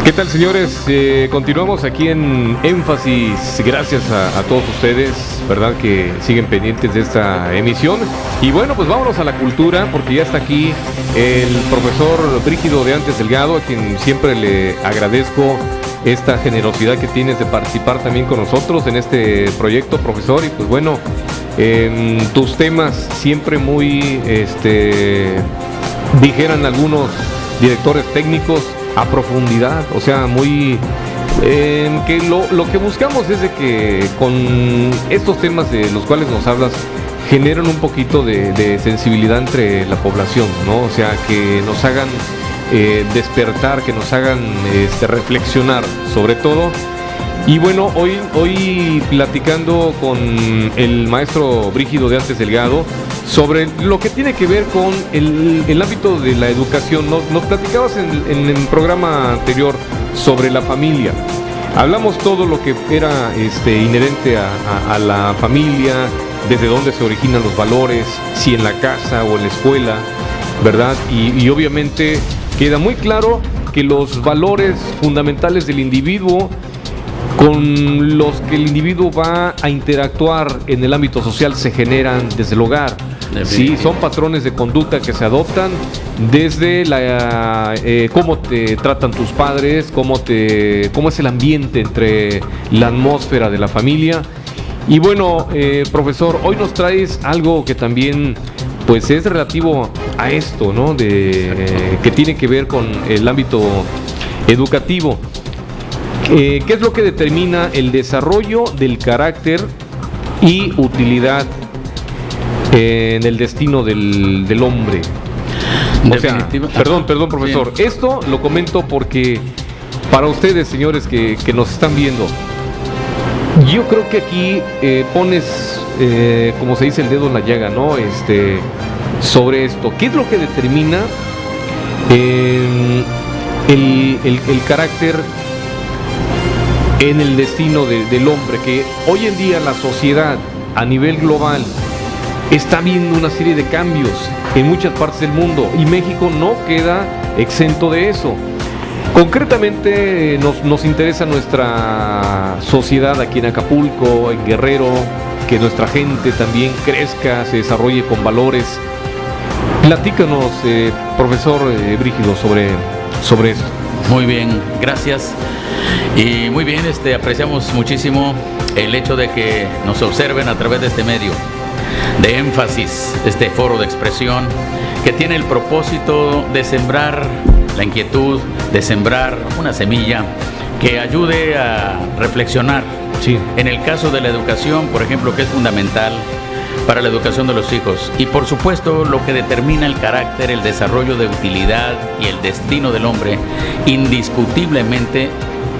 ¿Qué tal, señores? Continuamos aquí en Énfasis. Gracias a todos ustedes, ¿verdad? Que siguen pendientes de esta emisión. Y bueno, pues vámonos a la cultura, porque ya está aquí el profesor Brígido de Antes Delgado, a quien siempre le agradezco esta generosidad que tienes de participar también con nosotros en este proyecto, profesor. Y pues bueno, tus temas siempre muy, dijeran algunos directores técnicos, a profundidad, o sea, muy que lo que buscamos es de que con estos temas de los cuales nos hablas generan un poquito de sensibilidad entre la población, ¿no? O sea, que nos hagan despertar, que nos hagan reflexionar sobre todo. Y bueno, hoy platicando con el maestro Brígido de Antes Delgado sobre lo que tiene que ver con el ámbito de la educación. Nos platicabas en el programa anterior sobre la familia. Hablamos todo lo que era inherente a la familia, desde dónde se originan los valores, si en la casa o en la escuela, ¿verdad? Y obviamente queda muy claro que los valores fundamentales del individuo con los que el individuo va a interactuar en el ámbito social se generan desde el hogar. Sí, son patrones de conducta que se adoptan desde cómo te tratan tus padres, cómo es el ambiente entre la atmósfera de la familia. Y bueno, profesor, hoy nos traes algo que también pues es relativo a esto, ¿no? Que tiene que ver con el ámbito educativo. ¿Qué es lo que determina el desarrollo del carácter y utilidad en el destino del hombre? O sea, perdón, profesor. Bien. Esto lo comento porque para ustedes, señores, que nos están viendo, yo creo que aquí pones, como se dice, el dedo en la llaga, ¿no? Sobre esto. ¿Qué es lo que determina el carácter en el destino del hombre? Que hoy en día la sociedad a nivel global está viendo una serie de cambios en muchas partes del mundo y México no queda exento de eso. Concretamente nos interesa nuestra sociedad aquí en Acapulco, en Guerrero, que nuestra gente también crezca, se desarrolle con valores. Platícanos, profesor Brígido, sobre esto. Muy bien, gracias. Y muy bien, apreciamos muchísimo el hecho de que nos observen a través de este medio de Énfasis, este foro de expresión que tiene el propósito de sembrar la inquietud, de sembrar una semilla que ayude a reflexionar. Sí. En el caso de la educación, por ejemplo, que es fundamental para la educación de los hijos. Y por supuesto, lo que determina el carácter, el desarrollo de utilidad y el destino del hombre, indiscutiblemente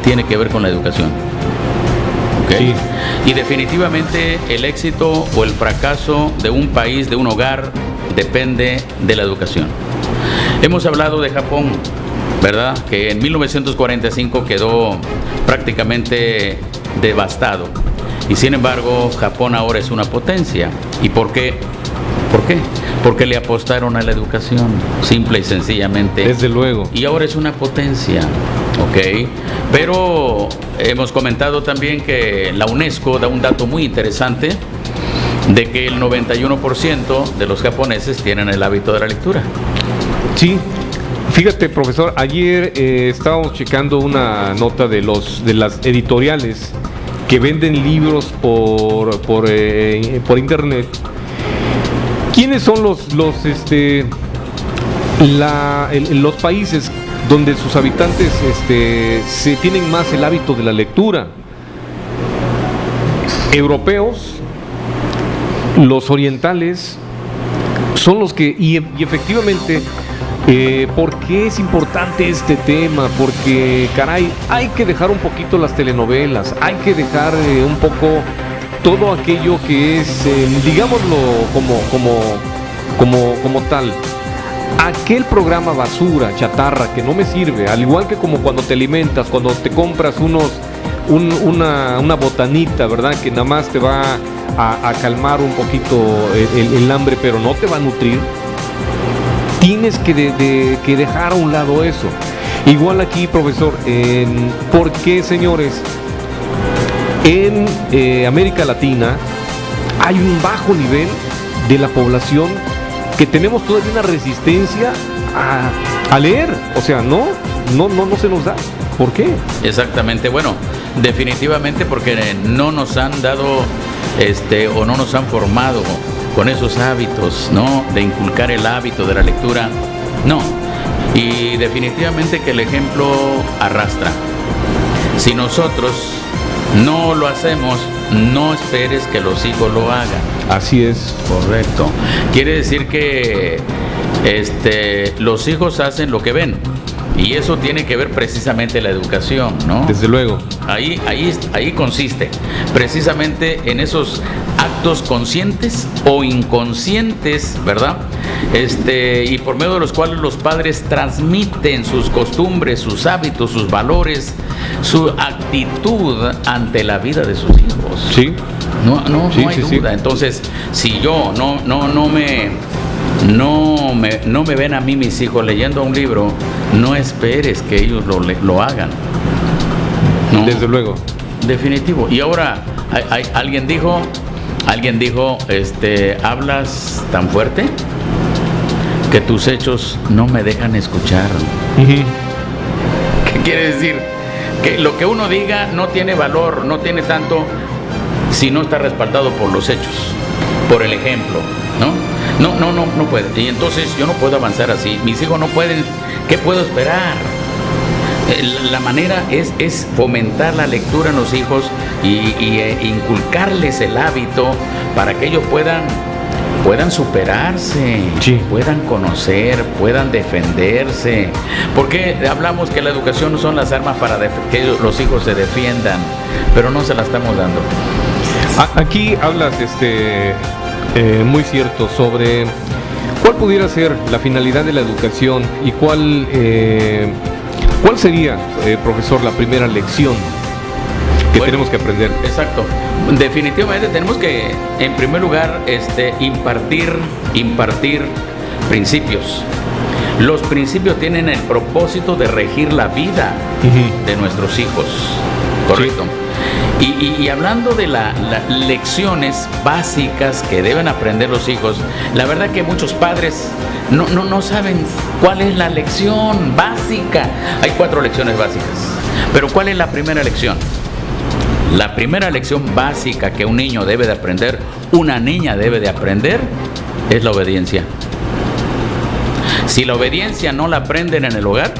tiene que ver con la educación. ¿Okay? Sí. Y definitivamente el éxito o el fracaso de un país, de un hogar, depende de la educación. Hemos hablado de Japón, ¿verdad? Que en 1945 quedó prácticamente devastado. Y sin embargo, Japón ahora es una potencia. ¿Y por qué? ¿Por qué? Porque le apostaron a la educación, simple y sencillamente. Desde luego. Y ahora es una potencia, ¿ok? Pero hemos comentado también que la UNESCO da un dato muy interesante de que el 91% de los japoneses tienen el hábito de la lectura. Sí. Fíjate, profesor, ayer estábamos checando una nota de las editoriales que venden libros por internet. ¿Quiénes son los países donde sus habitantes se tienen más el hábito de la lectura? Europeos, los orientales, son los que, y efectivamente, ¿por qué es importante este tema? Porque, caray, hay que dejar un poquito las telenovelas, hay que dejar un poco todo aquello que es, digámoslo como tal, aquel programa basura, chatarra, que no me sirve, al igual que como cuando te alimentas, cuando te compras una botanita, ¿verdad? Que nada más te va a calmar un poquito el hambre, pero no te va a nutrir. Tienes que dejar a un lado eso. Igual aquí, profesor, ¿por qué, señores, en América Latina hay un bajo nivel de la población que tenemos todavía una resistencia a leer? O sea, no se nos da. ¿Por qué? Exactamente, bueno, definitivamente porque no nos han dado o no nos han formado con esos hábitos, ¿no? De inculcar el hábito de la lectura. No. Y definitivamente que el ejemplo arrastra. Si nosotros no lo hacemos, no esperes que los hijos lo hagan. Así es. Correcto. Quiere decir que los hijos hacen lo que ven. Y eso tiene que ver precisamente la educación, ¿no? Desde luego. Ahí consiste, precisamente en esos actos conscientes o inconscientes, ¿verdad? Y por medio de los cuales los padres transmiten sus costumbres, sus hábitos, sus valores, su actitud ante la vida de sus hijos. Sí. No hay duda. Sí. Entonces, si yo no me ven a mí mis hijos leyendo un libro, no esperes que ellos lo hagan. No. Desde luego. Definitivo. Y ahora alguien dijo, hablas tan fuerte que tus hechos no me dejan escuchar. Uh-huh. ¿Qué quiere decir? Que lo que uno diga no tiene valor, no tiene tanto si no está respaldado por los hechos, por el ejemplo, ¿no? No puede. Y entonces yo no puedo avanzar así. Mis hijos no pueden. ¿Qué puedo esperar? La manera es fomentar la lectura en los hijos y inculcarles el hábito para que ellos puedan superarse, sí, puedan conocer, puedan defenderse. Porque hablamos que la educación no son las armas para que los hijos se defiendan, pero no se las estamos dando. Aquí hablas muy cierto sobre cuál pudiera ser la finalidad de la educación y cuál sería, profesor, la primera lección que tenemos que aprender. Exacto. Definitivamente tenemos que, en primer lugar, impartir principios. Los principios tienen el propósito de regir la vida de nuestros hijos. Correcto. Sí. Y hablando de las lecciones básicas que deben aprender los hijos, la verdad que muchos padres no saben cuál es la lección básica. Hay 4 lecciones básicas, pero ¿cuál es la primera lección? La primera lección básica que un niño debe de aprender, una niña debe de aprender, es la obediencia. Si la obediencia no la aprenden en el hogar,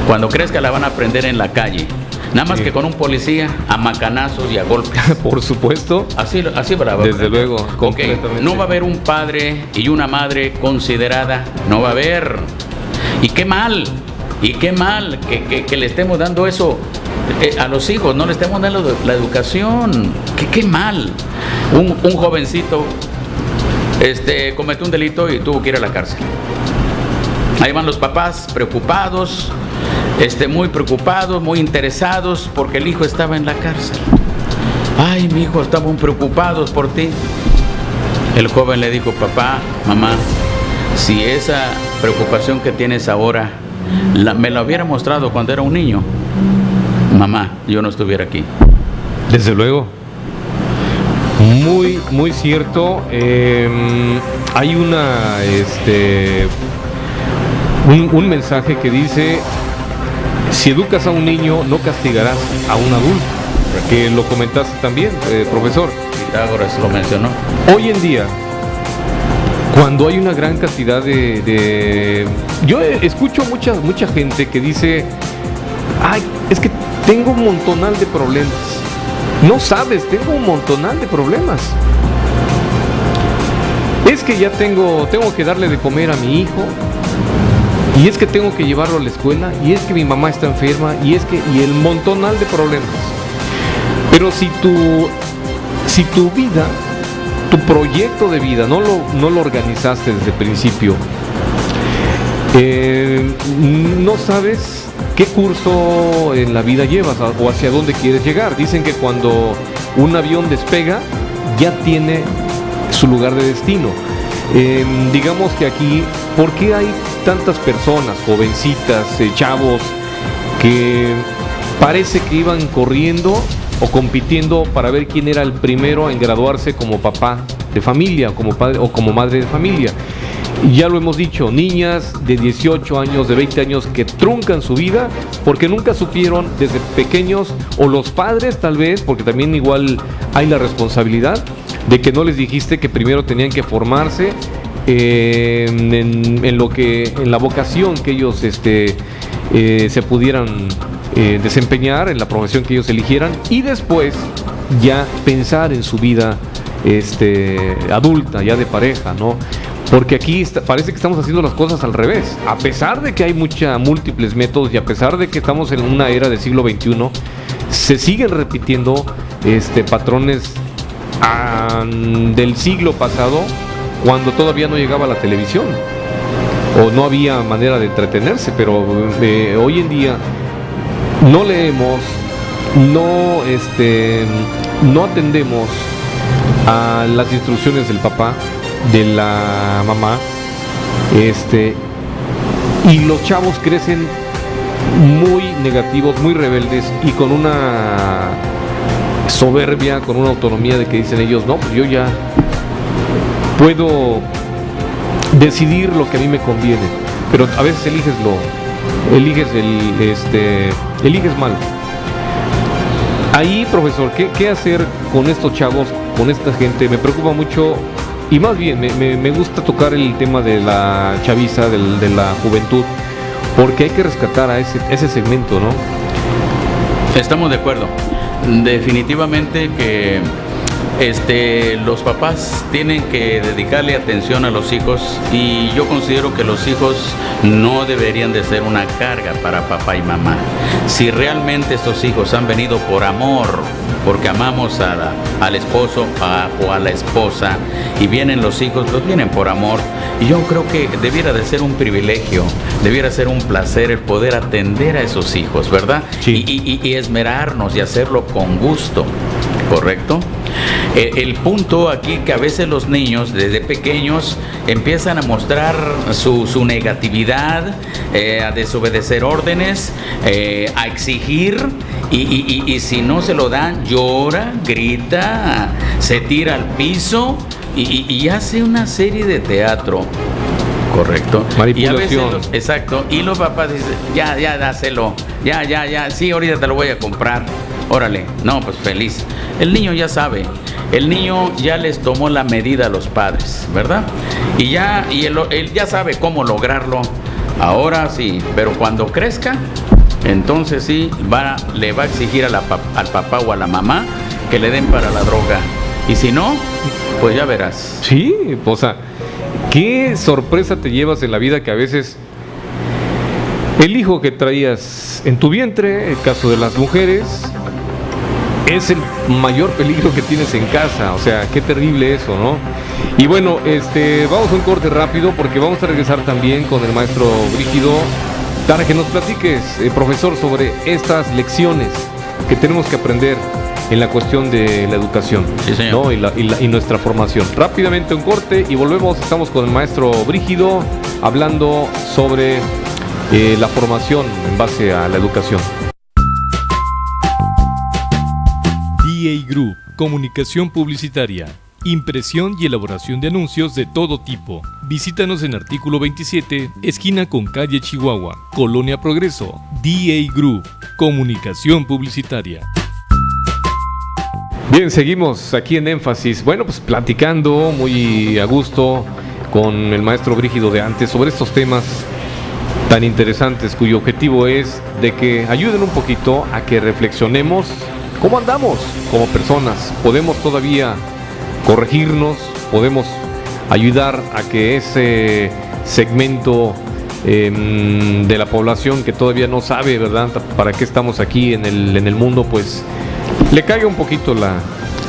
cuando crezca la van a aprender en la calle. Nada más que con un policía, a macanazos y a golpes. Por supuesto. Así bravo. Desde luego. Okay. No va a haber un padre y una madre considerada. No va a haber. Y qué mal que le estemos dando eso a los hijos. No le estemos dando la educación. Qué mal. Un jovencito cometió un delito y tuvo que ir a la cárcel. Ahí van los papás preocupados. Muy preocupados, muy interesados porque el hijo estaba en la cárcel. Ay, mi hijo, estaban preocupados por ti. El joven le dijo, papá, mamá, si esa preocupación que tienes ahora me la hubiera mostrado cuando era un niño, mamá, yo no estuviera aquí. Desde luego. Muy, muy cierto. Hay un mensaje que dice: si educas a un niño, no castigarás a un adulto, que lo comentaste también, profesor. Pitágoras lo mencionó. Hoy en día, cuando hay una gran cantidad yo escucho mucha gente que dice: ay, es que tengo un montonal de problemas. No sabes, tengo un montonal de problemas. Es que ya tengo que darle de comer a mi hijo. Y es que tengo que llevarlo a la escuela, y es que mi mamá está enferma, y el montonal de problemas. Pero si tu vida, tu proyecto de vida, no lo organizaste desde el principio, no sabes qué curso en la vida llevas o hacia dónde quieres llegar. Dicen que cuando un avión despega, ya tiene su lugar de destino. Digamos que aquí, ¿por qué hay tantas personas, jovencitas, chavos, que parece que iban corriendo o compitiendo para ver quién era el primero en graduarse como papá de familia, como padre o como madre de familia. Ya lo hemos dicho, niñas de 18 años, de 20 años que truncan su vida porque nunca supieron desde pequeños, o los padres tal vez, porque también igual hay la responsabilidad de que no les dijiste que primero tenían que formarse en la vocación que ellos se pudieran desempeñar, en la profesión que ellos eligieran, y después ya pensar en su vida adulta, ya de pareja, ¿no? Porque aquí parece que estamos haciendo las cosas al revés. A pesar de que hay múltiples métodos y a pesar de que estamos en una era del siglo XXI, se siguen repitiendo patrones del siglo pasado, cuando todavía no llegaba la televisión o no había manera de entretenerse. Pero hoy en día no leemos, no atendemos a las instrucciones del papá, de la mamá, y los chavos crecen muy negativos, muy rebeldes y con una soberbia, con una autonomía de que dicen ellos, no, pues yo ya puedo decidir lo que a mí me conviene. Pero a veces eliges mal. Ahí, profesor, ¿qué hacer con estos chavos, con esta gente? Me preocupa mucho. Y más bien, me gusta tocar el tema de la chaviza, de la juventud, porque hay que rescatar a ese segmento, ¿no? Estamos de acuerdo. Definitivamente que los papás tienen que dedicarle atención a los hijos, y yo considero que los hijos no deberían de ser una carga para papá y mamá. Si realmente estos hijos han venido por amor, porque amamos al esposo o a la esposa, y vienen los hijos, los vienen por amor, y yo creo que debiera de ser un privilegio, debiera ser un placer el poder atender a esos hijos, ¿verdad? Sí. Y esmerarnos y hacerlo con gusto, ¿correcto? El punto aquí que a veces los niños desde pequeños empiezan a mostrar su negatividad, a desobedecer órdenes, a exigir, y si no se lo dan, llora, grita, se tira al piso y hace una serie de teatro. Correcto. Manipulación. Y a veces exacto. Y los papás dicen, ya, dáselo. Ya. Sí, ahorita te lo voy a comprar. Órale. No, pues feliz. El niño ya sabe. El niño ya les tomó la medida a los padres, ¿verdad? Y él ya sabe cómo lograrlo. Ahora sí, pero cuando crezca, entonces sí, le va a exigir al papá o a la mamá que le den para la droga. Y si no, pues ya verás. Sí, o sea, qué sorpresa te llevas en la vida, que a veces el hijo que traías en tu vientre, el caso de las mujeres, es el mayor peligro que tienes en casa. O sea, qué terrible eso, ¿no? Y bueno, vamos a un corte rápido, porque vamos a regresar también con el maestro Brígido para que nos platiques, profesor, sobre estas lecciones que tenemos que aprender en la cuestión de la educación, sí, señor, ¿no? y nuestra formación. Rápidamente un corte y volvemos. Estamos con el maestro Brígido hablando sobre la formación en base a la educación. DA Group, comunicación publicitaria, impresión y elaboración de anuncios de todo tipo. Visítanos en Artículo 27, esquina con calle Chihuahua, Colonia Progreso. DA Group, comunicación publicitaria. Bien, seguimos aquí en Énfasis. Bueno, pues platicando muy a gusto con el maestro Brígido de antes sobre estos temas tan interesantes, cuyo objetivo es de que ayuden un poquito a que reflexionemos cómo andamos como personas. Podemos todavía corregirnos, podemos ayudar a que ese segmento de la población que todavía no sabe, ¿verdad?, para qué estamos aquí en el mundo, pues le caiga un poquito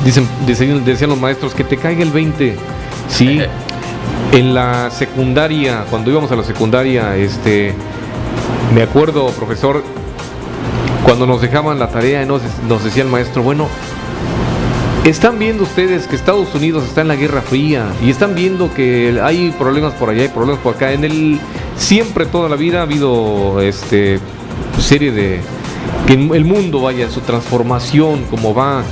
decían los maestros, que te caiga el 20, ¿sí? En la secundaria, cuando íbamos a la secundaria, me acuerdo, profesor, cuando nos dejaban la tarea, nos decía el maestro, bueno, están viendo ustedes que Estados Unidos está en la Guerra Fría, y están viendo que hay problemas por allá, hay problemas por acá. En el siempre, toda la vida ha habido serie de que el mundo vaya en su transformación, como va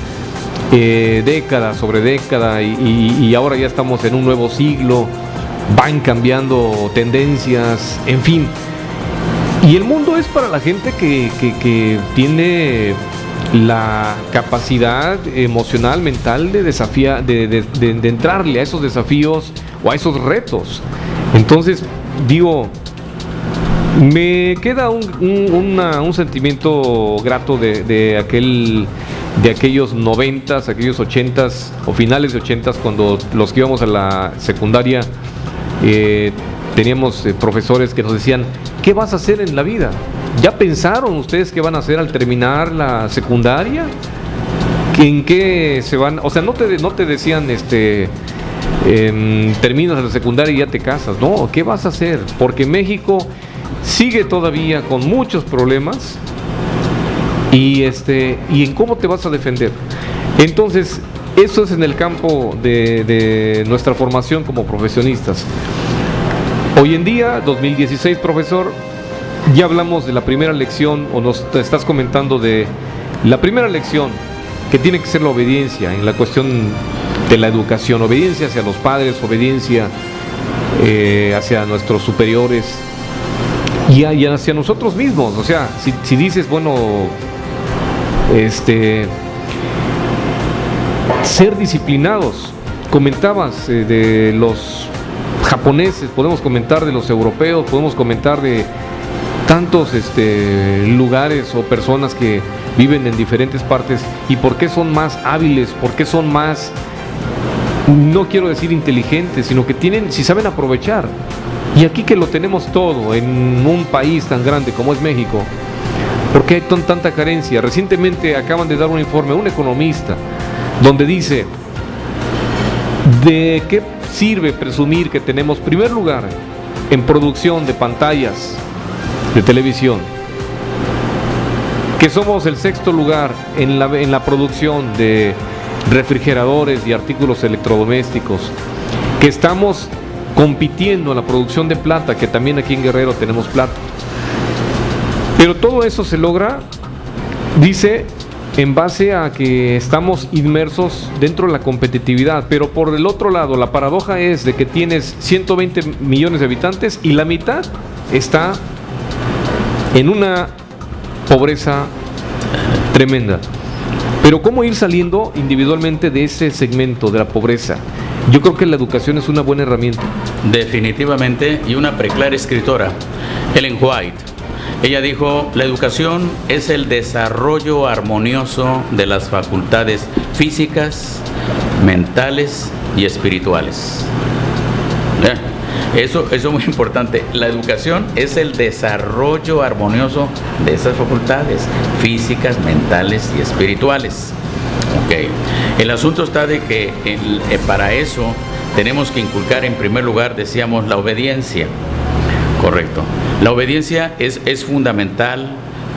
década sobre década, y ahora ya estamos en un nuevo siglo, van cambiando tendencias, en fin. Y el mundo es para la gente que tiene la capacidad emocional, mental de desafiar, de entrarle a esos desafíos o a esos retos. Entonces, digo, me queda un sentimiento grato de aquellos 90s, aquellos 80s o finales de 80s, cuando los que íbamos a la secundaria teníamos profesores que nos decían: ¿qué vas a hacer en la vida? ¿Ya pensaron ustedes qué van a hacer al terminar la secundaria? ¿En qué se van? O sea, no te decían terminas la secundaria y ya te casas. No, ¿qué vas a hacer? Porque México sigue todavía con muchos problemas, y en cómo te vas a defender. Entonces, eso es en el campo de nuestra formación como profesionistas. Hoy en día, 2016, profesor, ya hablamos de la primera lección, o nos estás comentando de la primera lección, que tiene que ser la obediencia en la cuestión de la educación, obediencia hacia los padres, obediencia hacia nuestros superiores y hacia nosotros mismos. O sea, si dices, bueno, ser disciplinados, comentabas de los japoneses, podemos comentar de los europeos, podemos comentar de tantos lugares o personas que viven en diferentes partes, y por qué son más hábiles, por qué son más, no quiero decir inteligentes, sino que si saben aprovechar. Y aquí, que lo tenemos todo en un país tan grande como es México, ¿por qué hay tanta carencia? Recientemente acaban de dar un informe, un economista, donde dice: ¿de qué sirve presumir que tenemos primer lugar en producción de pantallas de televisión, que somos el sexto lugar en la producción de refrigeradores y artículos electrodomésticos, que estamos compitiendo en la producción de plata, que también aquí en Guerrero tenemos plata? Pero todo eso se logra, dice, en base a que estamos inmersos dentro de la competitividad. Pero por el otro lado, la paradoja es de que tienes 120 millones de habitantes y la mitad está en una pobreza tremenda. Pero ¿cómo ir saliendo individualmente de ese segmento de la pobreza? Yo creo que la educación es una buena herramienta. Definitivamente, y una preclara escritora, Ellen White, ella dijo: la educación es el desarrollo armonioso de las facultades físicas, mentales y espirituales. Eso es muy importante. La educación es el desarrollo armonioso de esas facultades físicas, mentales y espirituales. Okay. El asunto está de que para eso tenemos que inculcar, en primer lugar, decíamos, la obediencia. Correcto. La obediencia es fundamental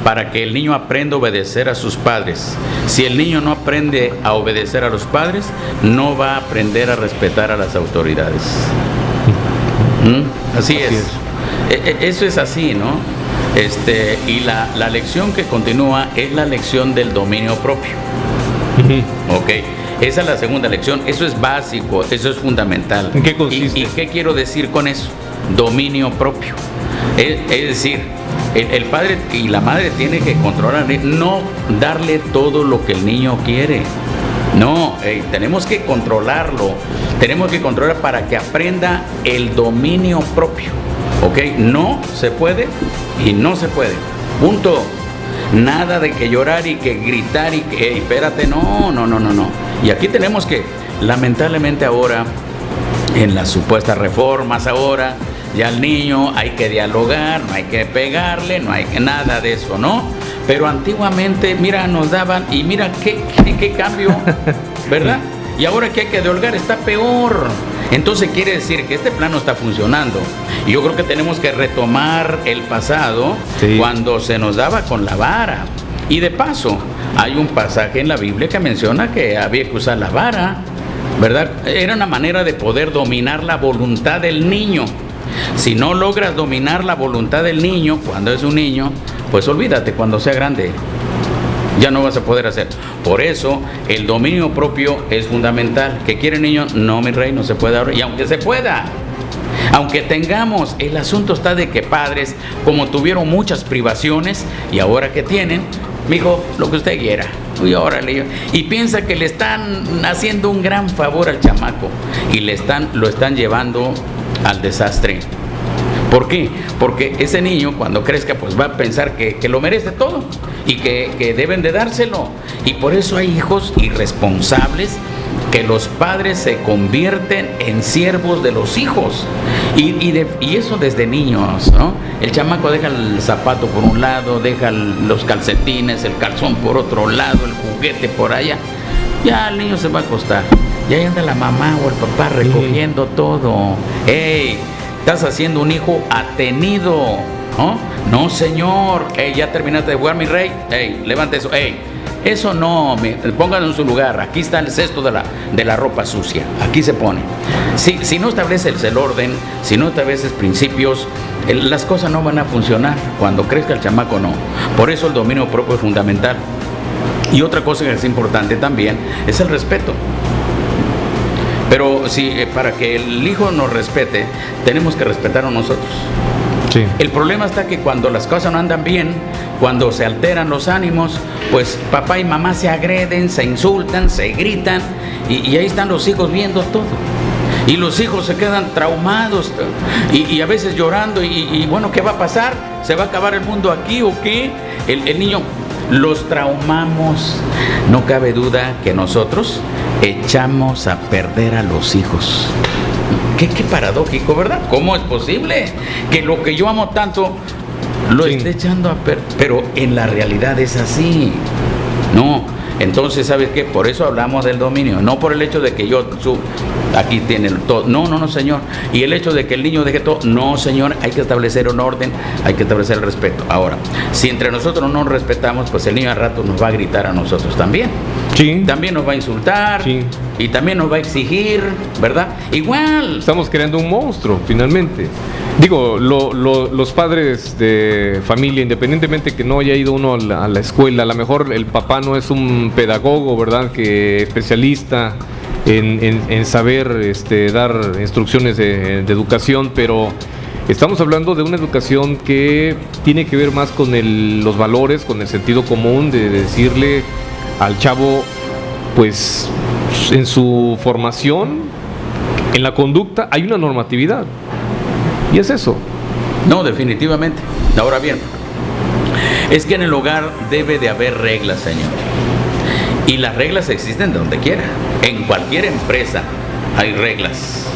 para que el niño aprenda a obedecer a sus padres. Si el niño no aprende a obedecer a los padres, no va a aprender a respetar a las autoridades. Así es. Eso es así, ¿no? Y la lección que continúa es la lección del dominio propio. Ok, esa es la segunda lección. Eso es básico, eso es fundamental. ¿En qué consiste? ¿Y qué quiero decir con eso? Dominio propio. Es decir, el padre y la madre tienen que controlar, no darle todo lo que el niño quiere. No, tenemos que controlarlo. Tenemos que controlar para que aprenda el dominio propio. ¿Ok? No se puede y no se puede. Punto. Nada de que llorar y que gritar y que, espérate, no. Y aquí tenemos que, lamentablemente ahora, en las supuestas reformas ahora, ya al niño hay que dialogar, no hay que pegarle, no hay nada de eso, ¿no? Pero antiguamente, mira, nos daban, y mira qué cambio, ¿verdad? Y ahora que hay que dialogar está peor. Entonces quiere decir que este plan no está funcionando. Y yo creo que tenemos que retomar el pasado, sí, cuando se nos daba con la vara. Y de paso, hay un pasaje en la Biblia que menciona que había que usar la vara, ¿verdad? Era una manera de poder dominar la voluntad del niño. Si no logras dominar la voluntad del niño cuando es un niño, pues olvídate, cuando sea grande ya no vas a poder hacer. Por eso el dominio propio es fundamental. ¿Qué quiere el niño? No, mi rey, no se puede ahora. Y aunque se pueda, aunque tengamos, el asunto está de que padres, como tuvieron muchas privaciones y ahora que tienen, mijo, lo que usted quiera. Y órale, y piensa que le están haciendo un gran favor al chamaco y lo están llevando al desastre. ¿Por qué? Porque ese niño cuando crezca pues va a pensar que lo merece todo y que deben de dárselo. Y por eso hay hijos irresponsables que los padres se convierten en siervos de los hijos. Y eso desde niños, ¿no? El chamaco deja el zapato por un lado, deja los calcetines, el calzón por otro lado, el juguete por allá. Ya el niño se va a acostar. Ya anda la mamá o el papá recogiendo todo. ¡Ey! Estás haciendo un hijo atenido, ¿no? No, señor. Ey, ya terminaste de jugar, mi rey. Ey, levante eso. Ey, eso no, pónganlo en su lugar. Aquí está el cesto de la ropa sucia. Aquí se pone. Si no estableces el orden, si no estableces principios, las cosas no van a funcionar. Cuando crezca el chamaco, no. Por eso el dominio propio es fundamental. Y otra cosa que es importante también es el respeto. Pero para que el hijo nos respete, tenemos que respetar a nosotros. Sí. El problema está que cuando las cosas no andan bien, cuando se alteran los ánimos, pues papá y mamá se agreden, se insultan, se gritan, y ahí están los hijos viendo todo. Y los hijos se quedan traumados y a veces llorando, y bueno, ¿qué va a pasar? ¿Se va a acabar el mundo aquí o qué? El niño, los traumamos. No cabe duda que nosotros echamos a perder a los hijos. Qué paradójico, ¿verdad? ¿Cómo es posible que lo que yo amo tanto lo esté echando a perder? Pero en la realidad es así. No, entonces, ¿sabes qué? Por eso hablamos del dominio, no por el hecho de que aquí tiene todo. No, señor. Y el hecho de que el niño deje todo, no, señor, hay que establecer un orden, hay que establecer el respeto. Ahora, si entre nosotros no nos respetamos, pues el niño al rato nos va a gritar a nosotros también. Sí. También nos va a insultar. Sí. Y también nos va a exigir, ¿verdad? Igual. Estamos creando un monstruo, finalmente. Digo, los padres de familia, independientemente que no haya ido uno a la escuela, a lo mejor el papá no es un pedagogo, ¿verdad? Que especialista en saber dar instrucciones de educación, pero estamos hablando de una educación que tiene que ver más con los valores, con el sentido común de decirle al chavo, pues en su formación, en la conducta, hay una normatividad. Y es eso. No, definitivamente. Ahora bien, es que en el hogar debe de haber reglas, señor. Y las reglas existen donde quiera. En cualquier empresa hay reglas.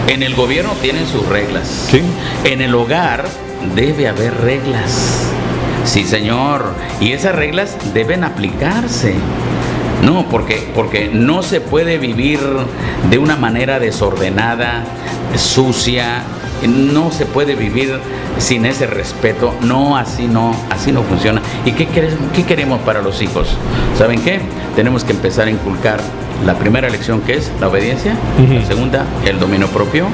En el gobierno tienen sus reglas. Sí. En el hogar debe haber reglas. Sí, señor. Y esas reglas deben aplicarse. No, porque no se puede vivir de una manera desordenada, sucia. No se puede vivir sin ese respeto. No, así no funciona. ¿Y qué queremos para los hijos? ¿Saben qué? Tenemos que empezar a inculcar la primera lección, que es la obediencia. La segunda, el dominio propio.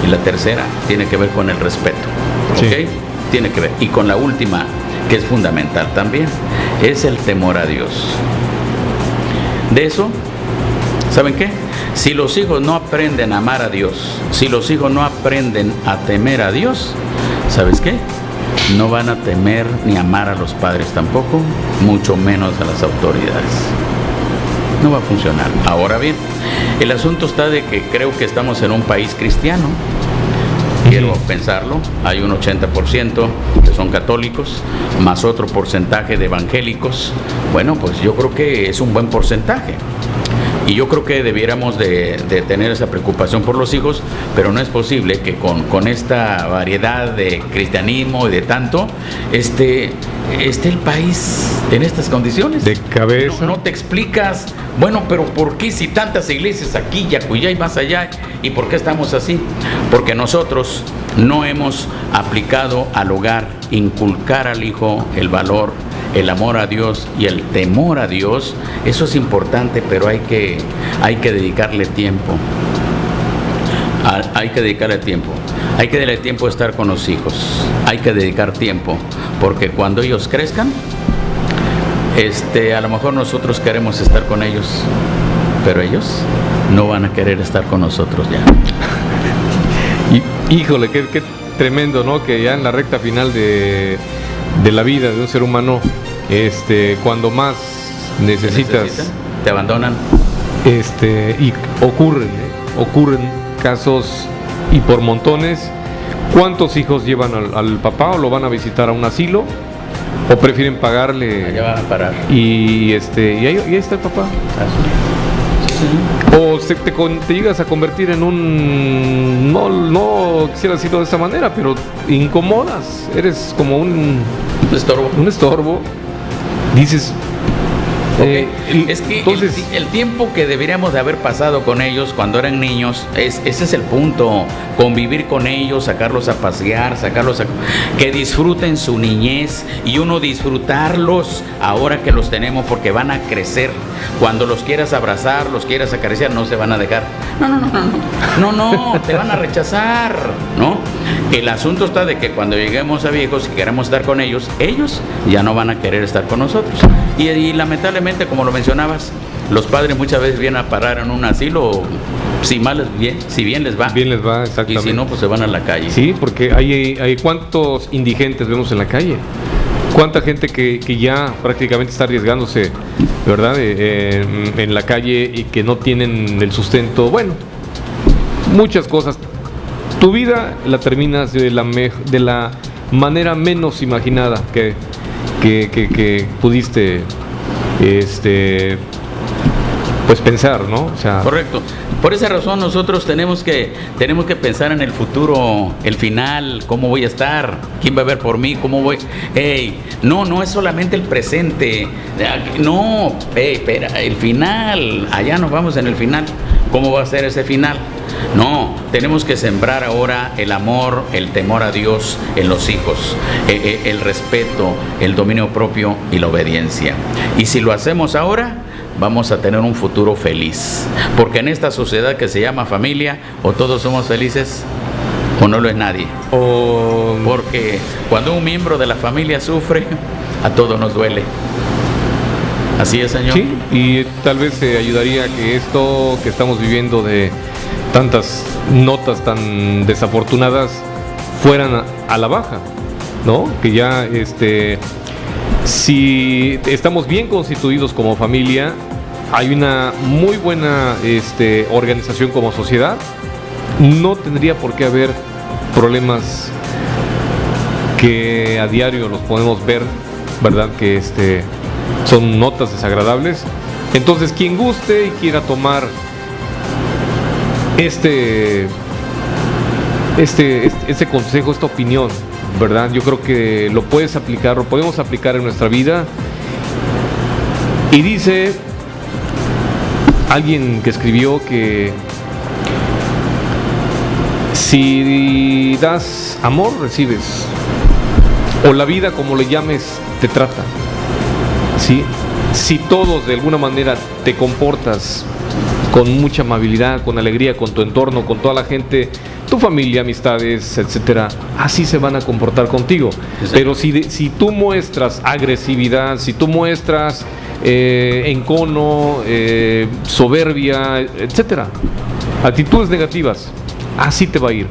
Y la tercera tiene que ver con el respeto. ¿Ok? Sí. Tiene que ver. Y con la última, que es fundamental también, es el temor a Dios. De eso, ¿saben qué? Si los hijos no aprenden a amar a Dios, si los hijos no aprenden a temer a Dios, ¿sabes qué? No van a temer ni amar a los padres tampoco, mucho menos a las autoridades. No va a funcionar. Ahora bien, el asunto está de que creo que estamos en un país cristiano. Quiero pensarlo. Hay un 80% que son católicos, más otro porcentaje de evangélicos. Bueno, pues yo creo que es un buen porcentaje. Y yo creo que debiéramos de tener esa preocupación por los hijos, pero no es posible que con esta variedad de cristianismo y de tanto, esté el país en estas condiciones. De cabeza. No te explicas, bueno, pero ¿por qué si tantas iglesias aquí y acullá y más allá? ¿Y por qué estamos así? Porque nosotros no hemos aplicado al hogar, inculcar al hijo el valor, el amor a Dios y el temor a Dios. Eso es importante, pero hay que dedicarle tiempo. Hay que dedicarle tiempo. Hay que darle tiempo a estar con los hijos, hay que dedicar tiempo, porque cuando ellos crezcan, a lo mejor nosotros queremos estar con ellos, pero ellos no van a querer estar con nosotros ya. Y, híjole, qué tremendo, ¿no? Que ya en la recta final de la vida de un ser humano, cuando más necesitas, te abandonan. Y ocurren casos y por montones. ¿Cuántos hijos llevan al papá o lo van a visitar a un asilo? ¿O prefieren pagarle? Allá van a parar. Y ahí está el papá. O te llegas a convertir en un... No quisiera decirlo de esa manera, pero incomodas. Eres como un estorbo. Un estorbo. Dices... es que entonces, el tiempo que deberíamos de haber pasado con ellos cuando eran niños, ese es el punto, convivir con ellos, sacarlos a pasear, que disfruten su niñez y uno disfrutarlos ahora que los tenemos, porque van a crecer. Cuando los quieras abrazar, los quieras acariciar, no se van a dejar. No, te van a rechazar, ¿no? El asunto está de que cuando lleguemos a viejos y queremos estar con ellos ya no van a querer estar con nosotros. Y lamentablemente, como lo mencionabas, los padres muchas veces vienen a parar en un asilo, si bien les va. Bien les va, exactamente. Y si no, pues se van a la calle. Sí, porque hay cuántos indigentes vemos en la calle. Cuánta gente que ya prácticamente está arriesgándose, ¿verdad? En la calle y que no tienen el sustento. Bueno, muchas cosas. Tu vida la terminas de la manera menos imaginada que pudiste pues pensar, ¿no? O sea, correcto. Por esa razón nosotros tenemos que pensar en el futuro, el final, cómo voy a estar, quién va a ver por mí, cómo voy. No es solamente el presente. No, espera, el final, allá nos vamos en el final. ¿Cómo va a ser ese final? No, tenemos que sembrar ahora el amor, el temor a Dios en los hijos, el respeto, el dominio propio y la obediencia. Y si lo hacemos ahora, vamos a tener un futuro feliz. Porque en esta sociedad que se llama familia, o todos somos felices, o no lo es nadie. Porque cuando un miembro de la familia sufre, a todos nos duele. Así es, señor. Sí, y tal vez ayudaría que esto que estamos viviendo de tantas notas tan desafortunadas fueran a la baja, ¿no? Que ya si estamos bien constituidos como familia, hay una muy buena organización como sociedad, no tendría por qué haber problemas que a diario los podemos ver, ¿verdad? Que son notas desagradables. Entonces, quien guste y quiera tomar este consejo, esta opinión, ¿verdad? Yo creo que lo podemos aplicar en nuestra vida. Y dice alguien que escribió que si das amor, recibes, o la vida, como le llames, te trata. ¿Sí? Si todos de alguna manera te comportas con mucha amabilidad, con alegría, con tu entorno, con toda la gente, tu familia, amistades, etcétera, así se van a comportar contigo. Sí. Pero si tú muestras agresividad, si tú muestras encono, soberbia, etcétera, actitudes negativas, así te va a ir.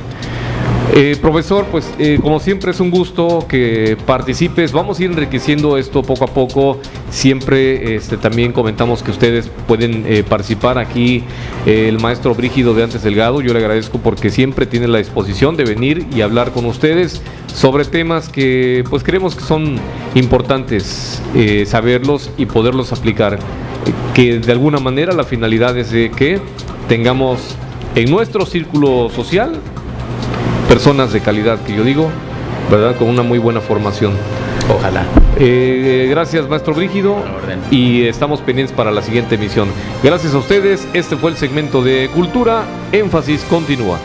Profesor, pues como siempre es un gusto que participes. Vamos a ir enriqueciendo esto poco a poco. Siempre también comentamos que ustedes pueden participar aquí. El maestro Brígido de Antes Delgado, yo le agradezco porque siempre tiene la disposición de venir y hablar con ustedes sobre temas que pues creemos que son importantes saberlos y poderlos aplicar. Que de alguna manera la finalidad es de que tengamos en nuestro círculo social personas de calidad, que yo digo, ¿verdad? Con una muy buena formación. Ojalá. Gracias, maestro Brígido, y estamos pendientes para la siguiente emisión. Gracias a ustedes, este fue el segmento de Cultura, Énfasis continúa.